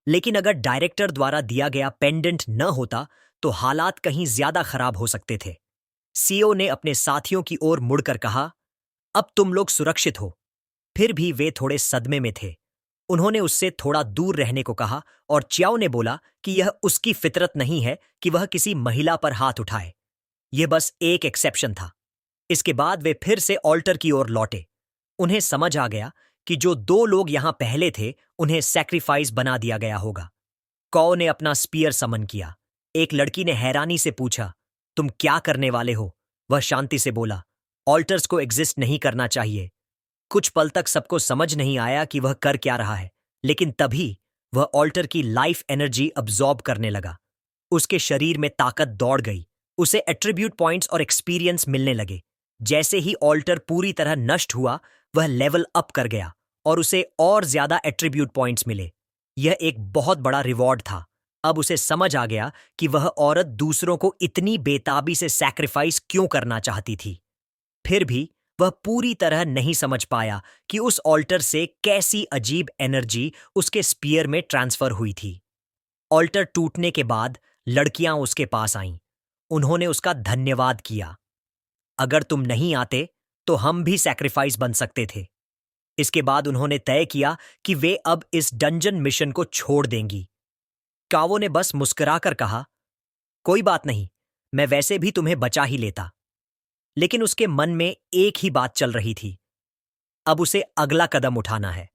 लेकिन अगर डायरेक्टर द्वारा दिया गया पेंडेंट न होता तो हालात कहीं ज्यादा खराब हो सकते थे। सीईओ ने अपने साथियों की ओर मुड़कर कहा, अब तुम लोग सुरक्षित हो। फिर भी वे थोड़े सदमे में थे। उन्होंने उससे थोड़ा दूर रहने को कहा और च्याओ ने बोला कि यह उसकी फितरत नहीं है कि वह किसी महिला पर हाथ उठाए। यह बस एक एक्सेप्शन था। इसके बाद वे फिर से ऑल्टर की ओर लौटे। उन्हें समझ आ गया कि जो दो लोग यहां पहले थे उन्हें सैक्रिफाइस बना दिया गया होगा। कौ ने अपना स्पीयर समन किया। एक लड़की ने हैरानी से पूछा, तुम क्या करने वाले हो? वह शांति से बोला, ऑल्टर्स को एग्जिस्ट नहीं करना चाहिए। कुछ पल तक सबको समझ नहीं आया कि वह कर क्या रहा है, लेकिन तभी वह ऑल्टर की लाइफ एनर्जी अब्सॉर्ब करने लगा। उसके शरीर में ताकत दौड़ गई। उसे एट्रीब्यूट पॉइंट्स और एक्सपीरियंस मिलने लगे। जैसे ही ऑल्टर पूरी तरह नष्ट हुआ, वह लेवल अप कर गया और उसे और ज्यादा एट्रीब्यूट पॉइंट्स मिले। यह एक बहुत बड़ा रिवॉर्ड था। अब उसे समझ आ गया कि वह औरत दूसरों को इतनी बेताबी से सैक्रिफाइस क्यों करना चाहती थी। फिर भी वह पूरी तरह नहीं समझ पाया कि उस ऑल्टर से कैसी अजीब एनर्जी उसके स्पीयर में ट्रांसफर हुई थी। ऑल्टर टूटने के बाद लड़कियां उसके पास आईं। उन्होंने उसका धन्यवाद किया। अगर तुम नहीं आते तो हम भी सैक्रिफाइस बन सकते थे। इसके बाद उन्होंने तय किया कि वे अब इस डंजन मिशन को छोड़ देंगी। कावो ने बस मुस्कुराकर कहा, कोई बात नहीं, मैं वैसे भी तुम्हें बचा ही लेता। लेकिन उसके मन में एक ही बात चल रही थी। अब उसे अगला कदम उठाना है।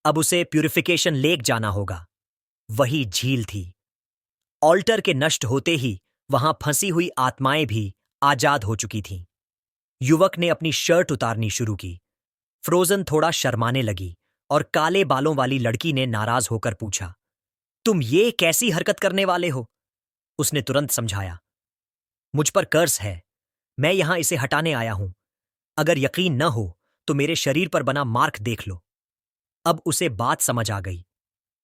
अब उसे प्यूरिफिकेशन लेक जाना होगा। वही झील थी। ऑल्टर के नष्ट होते ही वहां फंसी हुई आत्माएं भी आजाद हो चुकी थीं। युवक ने अपनी शर्ट उतारनी शुरू की। फ्रोजन थोड़ा शर्माने लगी और काले बालों वाली लड़की ने नाराज होकर पूछा, तुम ये कैसी हरकत करने वाले हो? उसने तुरंत समझाया, मुझ पर कर्स है। मैं यहां इसे हटाने आया हूं। अगर यकीन न हो तो मेरे शरीर पर बना मार्क देख लो। अब उसे बात समझ आ गई।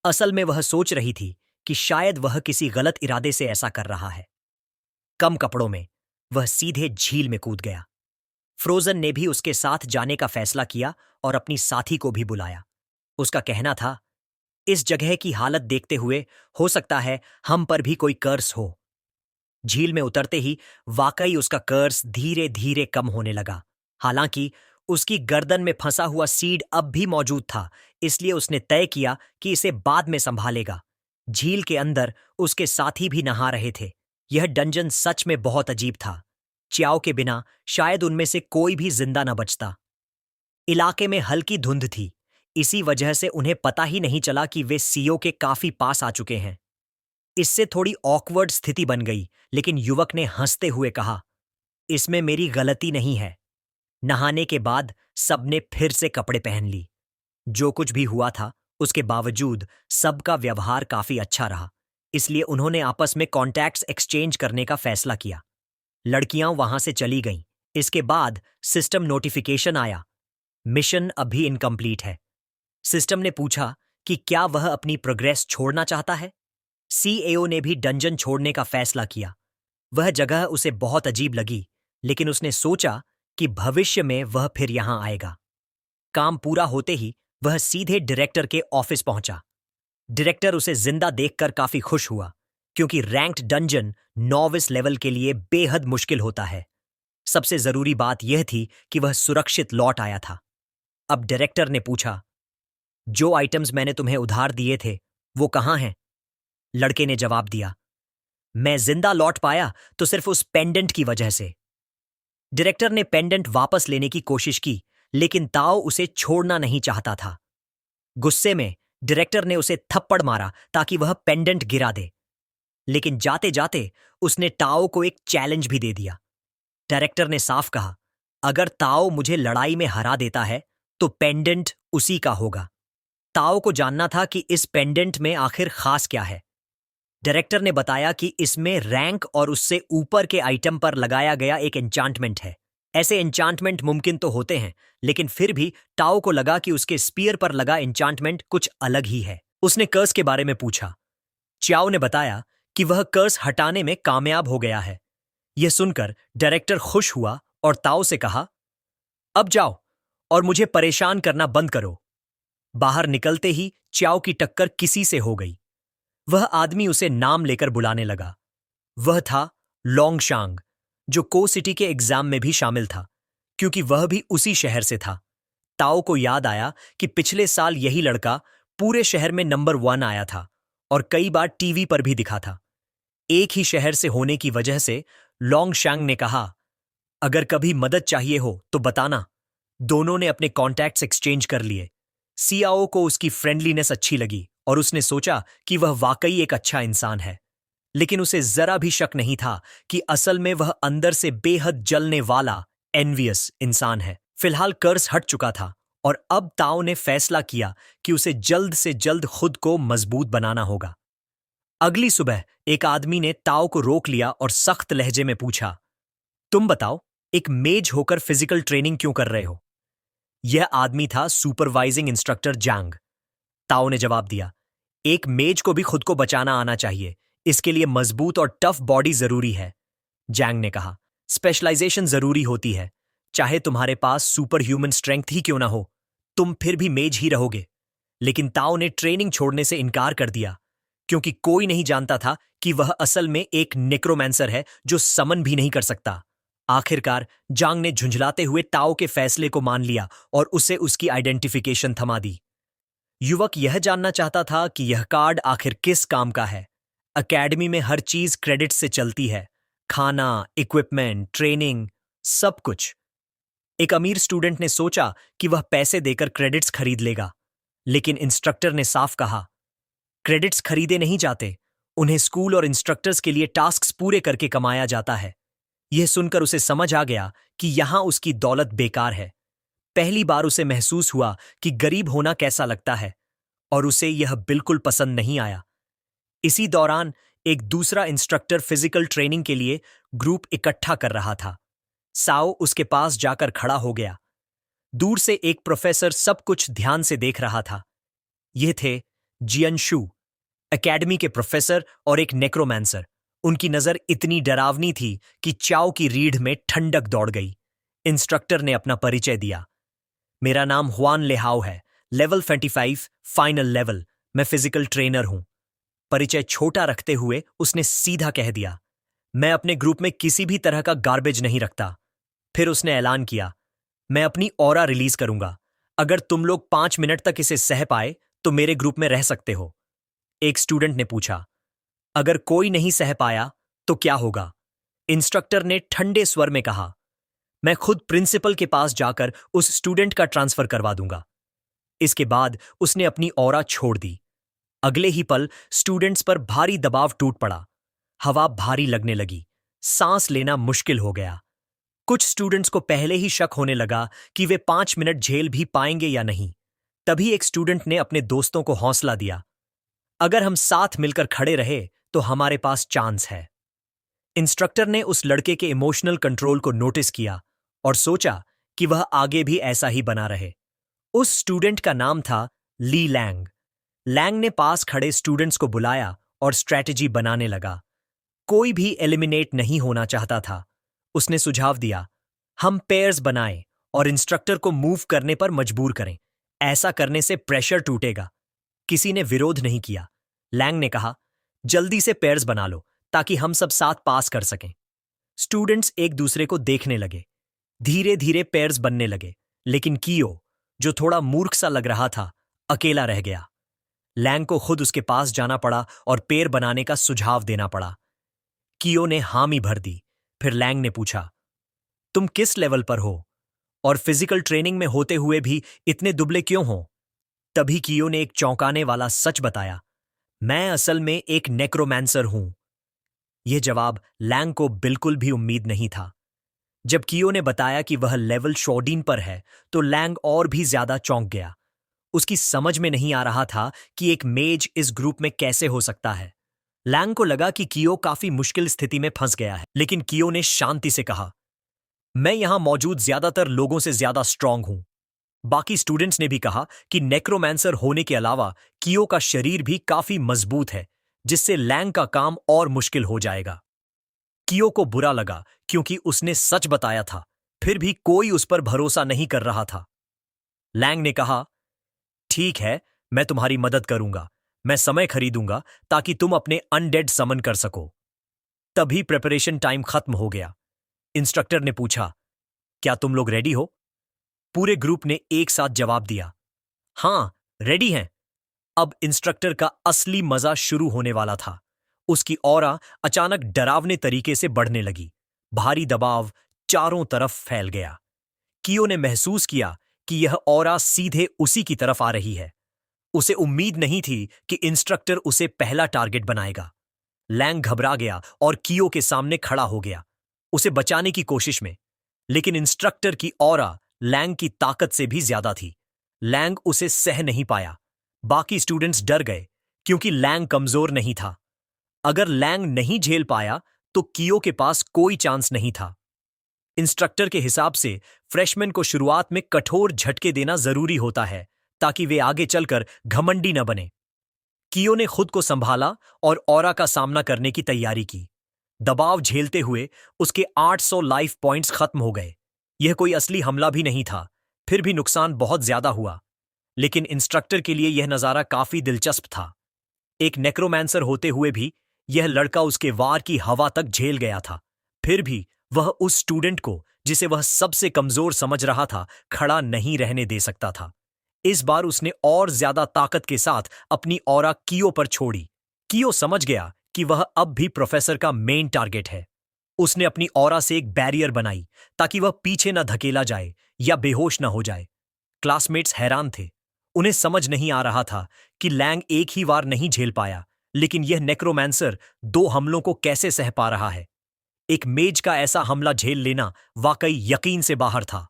असल में वह सोच रही थी कि शायद वह किसी गलत इरादे से ऐसा कर रहा है। कम कपड़ों में वह सीधे झील में कूद गया। फ्रोजन ने भी उसके साथ जाने का फैसला किया और अपनी साथी को भी बुलाया। उसका कहना था, इस जगह की हालत देखते हुए हो सकता है हम पर भी कोई कर्स हो। झील में उतरते ही वाकई उसका कर्स धीरे धीरे कम होने लगा। हालांकि उसकी गर्दन में फंसा हुआ सीड अब भी मौजूद था, इसलिए उसने तय किया कि इसे बाद में संभालेगा। झील के अंदर उसके साथी भी नहा रहे थे। यह डंजन सच में बहुत अजीब था। च्याओ के बिना शायद उनमें से कोई भी जिंदा न बचता। इलाके में हल्की धुंध थी। इसी वजह से उन्हें पता ही नहीं चला कि वे सीओ के काफी पास आ चुके हैं। इससे थोड़ी ऑकवर्ड स्थिति बन गई, लेकिन युवक ने हंसते हुए कहा, इसमें मेरी गलती नहीं है। नहाने के बाद सबने फिर से कपड़े पहन ली। जो कुछ भी हुआ था उसके बावजूद सबका व्यवहार काफी अच्छा रहा, इसलिए उन्होंने आपस में कॉन्टैक्ट्स एक्सचेंज करने का फैसला किया। लड़कियां वहां से चली गईं। इसके बाद सिस्टम नोटिफिकेशन आया, मिशन अभी इनकम्प्लीट है। सिस्टम ने पूछा कि क्या वह अपनी प्रोग्रेस छोड़ना चाहता है। सीएओ ने भी डंजन छोड़ने का फैसला किया। वह जगह उसे बहुत अजीब लगी, लेकिन उसने सोचा कि भविष्य में वह फिर यहां आएगा। काम पूरा होते ही वह सीधे डायरेक्टर के ऑफिस पहुंचा। डायरेक्टर उसे जिंदा देखकर काफी खुश हुआ, क्योंकि रैंक्ड डंजन नॉविस लेवल के लिए बेहद मुश्किल होता है। सबसे जरूरी बात यह थी कि वह सुरक्षित लौट आया था। अब डायरेक्टर ने पूछा, जो आइटम्स मैंने तुम्हें उधार दिए थे वो कहां हैं? लड़के ने जवाब दिया, मैं जिंदा लौट पाया तो सिर्फ उस पेंडेंट की वजह से। डायरेक्टर ने पेंडेंट वापस लेने की कोशिश की, लेकिन ताओ उसे छोड़ना नहीं चाहता था। गुस्से में डायरेक्टर ने उसे थप्पड़ मारा ताकि वह पेंडेंट गिरा दे, लेकिन जाते जाते उसने ताओ को एक चैलेंज भी दे दिया। डायरेक्टर ने साफ कहा, अगर ताओ मुझे लड़ाई में हरा देता है तो पेंडेंट उसी का होगा। ताओ को जानना था कि इस पेंडेंट में आखिर खास क्या है। डायरेक्टर ने बताया कि इसमें रैंक और उससे ऊपर के आइटम पर लगाया गया एक एन्चांटमेंट है। ऐसे एन्चांटमेंट मुमकिन तो होते हैं, लेकिन फिर भी ताओ को लगा कि उसके स्पीयर पर लगा एन्चांटमेंट कुछ अलग ही है। उसने कर्स के बारे में पूछा। च्याओ ने बताया कि वह कर्स हटाने में कामयाब हो गया है। यह सुनकर डायरेक्टर खुश हुआ और ताओ से कहा, अब जाओ और मुझे परेशान करना बंद करो। बाहर निकलते ही च्याओ की टक्कर किसी से हो गई। वह आदमी उसे नाम लेकर बुलाने लगा। वह था लोंगशांग, जो को सिटी के एग्जाम में भी शामिल था, क्योंकि वह भी उसी शहर से था। ताओ को याद आया कि पिछले साल यही लड़का पूरे शहर में नंबर 1 आया था और कई बार टीवी पर भी दिखा था। एक ही शहर से होने की वजह से लोंगशांग ने कहा, अगर कभी मदद चाहिए हो तो बताना। दोनों ने अपने कॉन्टैक्ट्स एक्सचेंज कर लिए। सियाओ को उसकी फ्रेंडलीनेस अच्छी लगी और उसने सोचा कि वह वाकई एक अच्छा इंसान है। लेकिन उसे जरा भी शक नहीं था कि असल में वह अंदर से बेहद जलने वाला एनवियस इंसान है। फिलहाल कर्ज हट चुका था और अब ताओ ने फैसला किया कि उसे जल्द से जल्द खुद को मजबूत बनाना होगा। अगली सुबह एक आदमी ने ताओ को रोक लिया और सख्त लहजे में पूछा, तुम बताओ, एक मेज होकर फिजिकल ट्रेनिंग क्यों कर रहे हो? यह आदमी था सुपरवाइजिंग इंस्ट्रक्टर जांग। ताओ ने जवाब दिया, एक मेज को भी खुद को बचाना आना चाहिए। इसके लिए मजबूत और टफ बॉडी जरूरी है। जैंग ने कहा, स्पेशलाइजेशन जरूरी होती है। चाहे तुम्हारे पास सुपर ह्यूमन स्ट्रेंथ ही क्यों ना हो, तुम फिर भी मेज ही रहोगे। लेकिन ताओ ने ट्रेनिंग छोड़ने से इनकार कर दिया, क्योंकि कोई नहीं जानता था कि वह असल में एक नेक्रोमैंसर है जो समन भी नहीं कर सकता। आखिरकार जांग ने झुंझलाते हुए ताओ के फैसले को मान लिया और उसे उसकी आइडेंटिफिकेशन थमा दी। युवक यह जानना चाहता था कि यह कार्ड आखिर किस काम का है। एकेडमी में हर चीज क्रेडिट से चलती है, खाना, इक्विपमेंट, ट्रेनिंग, सब कुछ। एक अमीर स्टूडेंट ने सोचा कि वह पैसे देकर क्रेडिट्स खरीद लेगा, लेकिन इंस्ट्रक्टर ने साफ कहा, क्रेडिट्स खरीदे नहीं जाते, उन्हें स्कूल और इंस्ट्रक्टर्स के लिए टास्क्स पूरे करके कमाया जाता है। यह सुनकर उसे समझ आ गया कि यहां उसकी दौलत बेकार है। पहली बार उसे महसूस हुआ कि गरीब होना कैसा लगता है, और उसे यह बिल्कुल पसंद नहीं आया। इसी दौरान एक दूसरा इंस्ट्रक्टर फिजिकल ट्रेनिंग के लिए ग्रुप इकट्ठा कर रहा था। साओ उसके पास जाकर खड़ा हो गया। दूर से एक प्रोफेसर सब कुछ ध्यान से देख रहा था। ये थे जियनशु, एकेडमी के प्रोफेसर और एक नेक्रोमैंसर। उनकी नजर इतनी डरावनी थी कि चाओ की रीढ़ में ठंडक दौड़ गई। इंस्ट्रक्टर ने अपना परिचय दिया, मेरा नाम हुआन लेहाओ है, लेवल 25 फाइनल लेवल, मैं फिजिकल ट्रेनर हूं। परिचय छोटा रखते हुए उसने सीधा कह दिया, मैं अपने ग्रुप में किसी भी तरह का गार्बेज नहीं रखता। फिर उसने ऐलान किया, मैं अपनी ऑरा रिलीज करूंगा। अगर तुम लोग 5 मिनट तक इसे सह पाए तो मेरे ग्रुप में रह सकते हो। एक स्टूडेंट ने पूछा, अगर कोई नहीं सह पाया तो क्या होगा? इंस्ट्रक्टर ने ठंडे स्वर में कहा, मैं खुद प्रिंसिपल के पास जाकर उस स्टूडेंट का ट्रांसफर करवा दूंगा। इसके बाद उसने अपनी ऑरा छोड़ दी। अगले ही पल स्टूडेंट्स पर भारी दबाव टूट पड़ा। हवा भारी लगने लगी, सांस लेना मुश्किल हो गया। कुछ स्टूडेंट्स को पहले ही शक होने लगा कि वे 5 मिनट झेल भी पाएंगे या नहीं। तभी एक स्टूडेंट ने अपने दोस्तों को हौसला दिया, अगर हम साथ मिलकर खड़े रहे तो हमारे पास चांस है। इंस्ट्रक्टर ने उस लड़के के इमोशनल कंट्रोल को नोटिस किया और सोचा कि वह आगे भी ऐसा ही बना रहे। उस स्टूडेंट का नाम था ली लैंग। लैंग ने पास खड़े स्टूडेंट्स को बुलाया और स्ट्रैटेजी बनाने लगा। कोई भी एलिमिनेट नहीं होना चाहता था। उसने सुझाव दिया, हम पेयर्स बनाएं और इंस्ट्रक्टर को मूव करने पर मजबूर करें। ऐसा करने से प्रेशर टूटेगा। किसी ने विरोध नहीं किया। लैंग ने कहा, जल्दी से पेयर्स बना लो ताकि हम सब साथ पास कर सकें। स्टूडेंट्स एक दूसरे को देखने लगे। धीरे धीरे पेयर्स बनने लगे, लेकिन कियो, जो थोड़ा मूर्ख सा लग रहा था, अकेला रह गया। लैंग को खुद उसके पास जाना पड़ा और पेयर बनाने का सुझाव देना पड़ा। कियो ने हामी भर दी। फिर लैंग ने पूछा, तुम किस लेवल पर हो और फिजिकल ट्रेनिंग में होते हुए भी इतने दुबले क्यों हो? तभी कियो ने एक चौंकाने वाला सच बताया, मैं असल में एक नेक्रोमैंसर हूं। यह जवाब लैंग को बिल्कुल भी उम्मीद नहीं था। जब कियो ने बताया कि वह लेवल 14 पर है तो लैंग और भी ज्यादा चौंक गया। उसकी समझ में नहीं आ रहा था कि एक मेज इस ग्रुप में कैसे हो सकता है। लैंग को लगा कि कियो काफी मुश्किल स्थिति में फंस गया है, लेकिन कियो ने शांति से कहा, मैं यहां मौजूद ज्यादातर लोगों से ज्यादा स्ट्रांग हूं। बाकी स्टूडेंट्स ने भी कहा कि नेक्रोमैंसर होने के अलावा कियो का शरीर भी काफी मजबूत है, जिससे लैंग का काम और मुश्किल हो जाएगा। कियो को बुरा लगा क्योंकि उसने सच बताया था, फिर भी कोई उस पर भरोसा नहीं कर रहा था। लैंग ने कहा, ठीक है, मैं तुम्हारी मदद करूंगा, मैं समय खरीदूंगा ताकि तुम अपने अनडेड समन कर सको। तभी प्रिपरेशन टाइम खत्म हो गया। इंस्ट्रक्टर ने पूछा, क्या तुम लोग रेडी हो? पूरे ग्रुप ने एक साथ जवाब दिया, हां, रेडी हैं। अब इंस्ट्रक्टर का असली मजा शुरू होने वाला था। उसकी ऑरा अचानक डरावने तरीके से बढ़ने लगी। भारी दबाव चारों तरफ फैल गया। कियो ने महसूस किया कि यह ऑरा सीधे उसी की तरफ आ रही है। उसे उम्मीद नहीं थी कि इंस्ट्रक्टर उसे पहला टारगेट बनाएगा। लैंग घबरा गया और कियो के सामने खड़ा हो गया, उसे बचाने की कोशिश में। लेकिन इंस्ट्रक्टर की ऑरा लैंग की ताकत से भी ज्यादा थी। लैंग उसे सह नहीं पाया। बाकी स्टूडेंट्स डर गए क्योंकि लैंग कमजोर नहीं था। अगर लैंग नहीं झेल पाया तो कियो के पास कोई चांस नहीं था। इंस्ट्रक्टर के हिसाब से फ्रेशमैन को शुरुआत में कठोर झटके देना जरूरी होता है ताकि वे आगे चलकर घमंडी न बने। कियो ने खुद को संभाला और ऑरा का सामना करने की तैयारी की। दबाव झेलते हुए उसके 800 लाइफ पॉइंट्स खत्म हो गए। यह कोई असली हमला भी नहीं था, फिर भी नुकसान बहुत ज्यादा हुआ। लेकिन इंस्ट्रक्टर के लिए यह नजारा काफी दिलचस्प था। एक नेक्रोमैंसर होते हुए भी यह लड़का उसके वार की हवा तक झेल गया था। फिर भी वह उस स्टूडेंट को, जिसे वह सबसे कमजोर समझ रहा था, खड़ा नहीं रहने दे सकता था। इस बार उसने और ज्यादा ताकत के साथ अपनी ऑरा कियो पर छोड़ी। कियो समझ गया कि वह अब भी प्रोफेसर का मेन टारगेट है। उसने अपनी ऑरा से एक बैरियर बनाई ताकि वह पीछे न धकेला जाए या बेहोश न हो जाए। क्लासमेट्स हैरान थे। उन्हें समझ नहीं आ रहा था कि लैंग एक ही वार नहीं झेल पाया, लेकिन यह नेक्रोमैंसर 2 हमलों को कैसे सह पा रहा है। एक मेज का ऐसा हमला झेल लेना वाकई यकीन से बाहर था।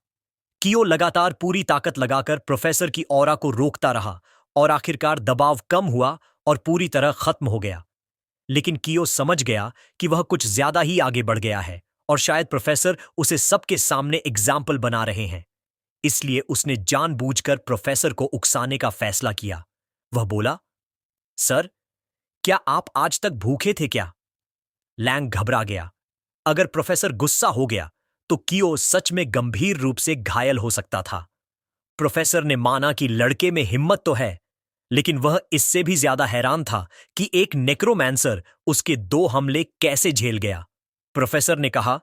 कियो लगातार पूरी ताकत लगाकर प्रोफेसर की ऑरा को रोकता रहा और आखिरकार दबाव कम हुआ और पूरी तरह खत्म हो गया। लेकिन कियो समझ गया कि वह कुछ ज्यादा ही आगे बढ़ गया है और शायद प्रोफेसर उसे सबके सामने एग्जाम्पल बना रहे हैं। इसलिए उसने जानबूझकर प्रोफेसर को उकसाने का फैसला किया। वह बोला, सर, क्या आप आज तक भूखे थे क्या? लैंग घबरा गया। अगर प्रोफेसर गुस्सा हो गया तो कियो सच में गंभीर रूप से घायल हो सकता था। प्रोफेसर ने माना कि लड़के में हिम्मत तो है, लेकिन वह इससे भी ज्यादा हैरान था कि एक नेक्रोमैंसर उसके 2 हमले कैसे झेल गया। प्रोफेसर ने कहा,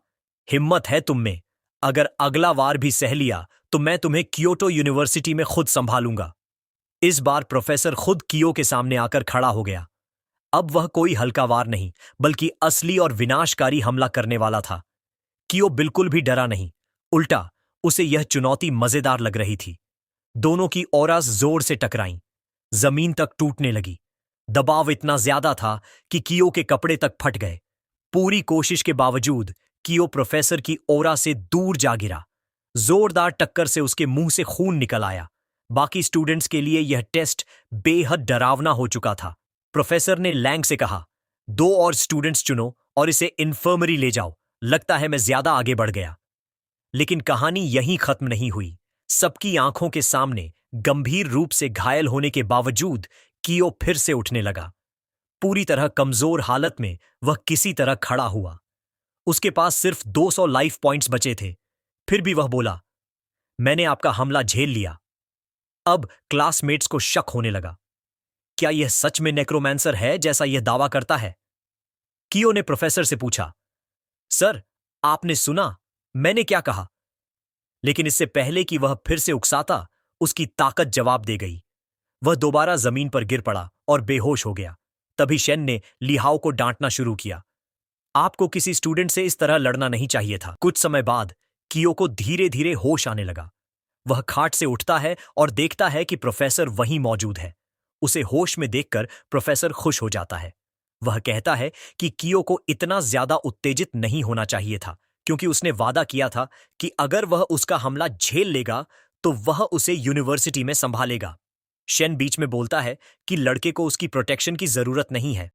हिम्मत है तुम में। अगर अगला वार भी सह लिया तो मैं तुम्हें क्योटो यूनिवर्सिटी में खुद संभालूंगा। इस बार प्रोफेसर खुद कियो के सामने आकर खड़ा हो गया। अब वह कोई हल्का वार नहीं, बल्कि असली और विनाशकारी हमला करने वाला था। कियो बिल्कुल भी डरा नहीं, उल्टा उसे यह चुनौती मजेदार लग रही थी। दोनों की ऑरास जोर से टकराईं, जमीन तक टूटने लगी। दबाव इतना ज्यादा था कि कियो के कपड़े तक फट गए। पूरी कोशिश के बावजूद कियो प्रोफेसर की ऑरा से दूर जा गिरा। जोरदार टक्कर से उसके मुंह से खून निकल आया। बाकी स्टूडेंट्स के लिए यह टेस्ट बेहद डरावना हो चुका था। प्रोफेसर ने लैंग से कहा, 2 और स्टूडेंट्स चुनो और इसे इन्फर्मरी ले जाओ। लगता है मैं ज्यादा आगे बढ़ गया। लेकिन कहानी यहीं खत्म नहीं हुई। सबकी आंखों के सामने गंभीर रूप से घायल होने के बावजूद कियो फिर से उठने लगा। पूरी तरह कमजोर हालत में वह किसी तरह खड़ा हुआ। उसके पास सिर्फ 200 लाइफ पॉइंट्स बचे थे। फिर भी वह बोला, मैंने आपका हमला झेल लिया। अब क्लासमेट्स को शक होने लगा। क्या यह सच में नेक्रोमैंसर है जैसा यह दावा करता है? कियो ने प्रोफेसर से पूछा, सर, आपने सुना मैंने क्या कहा? लेकिन इससे पहले कि वह फिर से उकसाता, उसकी ताकत जवाब दे गई। वह दोबारा जमीन पर गिर पड़ा और बेहोश हो गया। तभी शेन ने लिहाओ को डांटना शुरू किया, आपको किसी स्टूडेंट से इस तरह लड़ना नहीं चाहिए था। कुछ समय बाद कियो को धीरे धीरे होश आने लगा। वह खाट से उठता है और देखता है कि प्रोफेसर वहीं मौजूद है। उसे होश में देखकर प्रोफेसर खुश हो जाता है। वह कहता है कि कियो को इतना ज्यादा उत्तेजित नहीं होना चाहिए था, क्योंकि उसने वादा किया था कि अगर वह उसका हमला झेल लेगा तो वह उसे यूनिवर्सिटी में संभालेगा। शेन बीच में बोलता है कि लड़के को उसकी प्रोटेक्शन की जरूरत नहीं है।